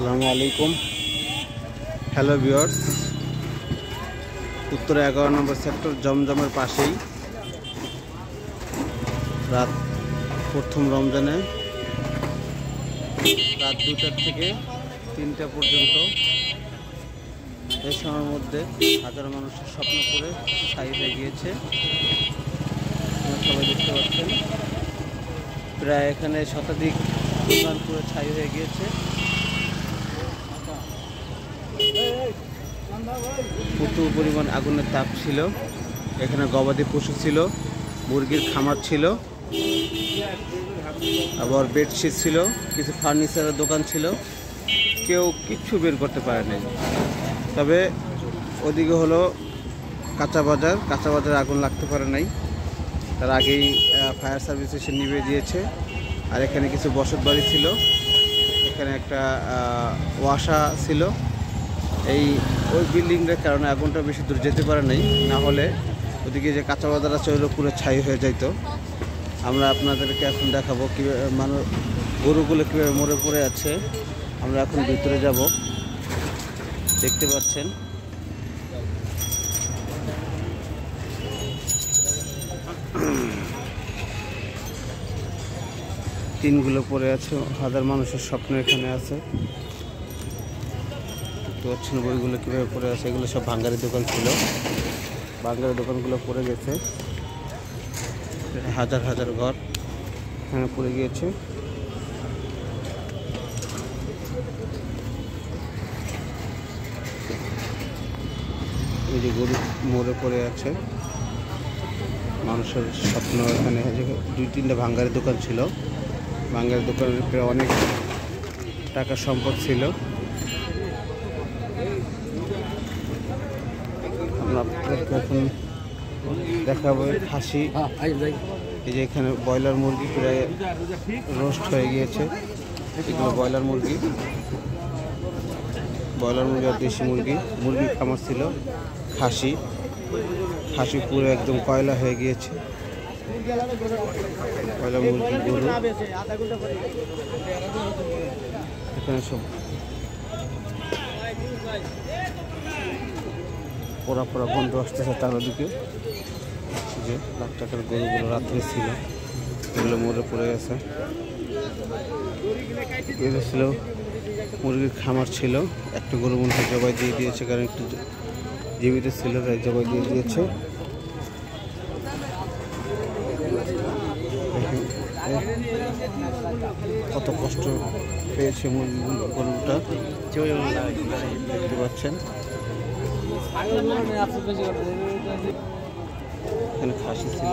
আসসালামু আলাইকুম। Hello viewers, উত্তরে 11 নম্বর সেক্টর জমজমের পাশেই রাত প্রথম রমজানে রাত 2টা থেকে 3টা পর্যন্ত এই সময়ের মধ্যে হাজারো মানুষের স্বপ্ন করে ছাই হয়ে গিয়েছে। সবাই দেখতে পাচ্ছেন, প্রায় এখানে শতাধিক দোকান পুরো ছাই হয়ে গিয়েছে। প্রচুর পরিমাণ আগুনের তাপ ছিল। এখানে গবাদি পশু ছিল, মুরগির খামার ছিল, আবার বেডশিট ছিল, কিছু ফার্নিচারের দোকান ছিল। কেউ কিচ্ছু বের করতে পারে নাই। তবে ওদিকে হলো কাঁচা বাজার আগুন লাগতে পারে নাই, তার আগেই ফায়ার সার্ভিস এসে নিভিয়ে দিয়েছে। আর এখানে কিছু বসত বাড়ি ছিল, এখানে একটা ওয়াসা ছিল। ওই বিল্ডিংটার কারণে আগুনটা বেশি দূর যেতে পারে নাই, না হলে ওদিকে যে কাঁচা বাজার আছে ওইগুলো পুরো ছাই হয়ে যাইতো। আমরা আপনাদেরকে এখন দেখাবো কীভাবে গরুগুলো কীভাবে মরে পড়ে আছে। আমরা এখন ভিতরে যাব, দেখতে পাচ্ছেন। টিনগুলো পড়ে আছে, হাজার মানুষের স্বপ্ন এখানে আছে। দেখতে পাচ্ছেন বইগুলো কীভাবে পড়ে আছে। এগুলো সব ভাঙ্গারি দোকান ছিল, ভাঙ্গারি দোকানগুলো পড়ে গেছে। হাজার হাজার ঘর এখানে পড়ে গিয়েছে। এই যে গরু মরে পড়ে আছে, মানুষের স্বপ্ন। এখানে 2-3টা ভাঙ্গারি দোকান ছিল, ভাঙ্গারি দোকানের প্রায় অনেক টাকার সম্পদ ছিল। আমরা আপনাদেরকে এখন দেখাবো খাসি। এই যে এখানে ব্রয়লার মুরগি প্রায় রোস্ট হয়ে গিয়েছে। এগুলো ব্রয়লার মুরগি আর দেশি মুরগির খামার ছিল। খাসি পুরো একদম কয়লা হয়ে গিয়েছে। কয়লা মুরগি, গরু। এখানে সব পোড়া গন্ধ আসতেছে চারদিকে। যে লাখ টাকার গরুগুলো রাত্রে ছিল, এগুলো মরে পড়ে গেছে। এটা ছিল মুরগির খামার ছিল। একটা গরু মনে হয় জবাই দিয়ে দিয়েছে, কারণ একটু জীবিত ছিল, তাই জবাই দিয়ে দিয়েছে। কত কষ্ট পেয়েছে মুরগিগুলো, গরুটা দেখতে পাচ্ছেন। এখানে খাসি ছিল।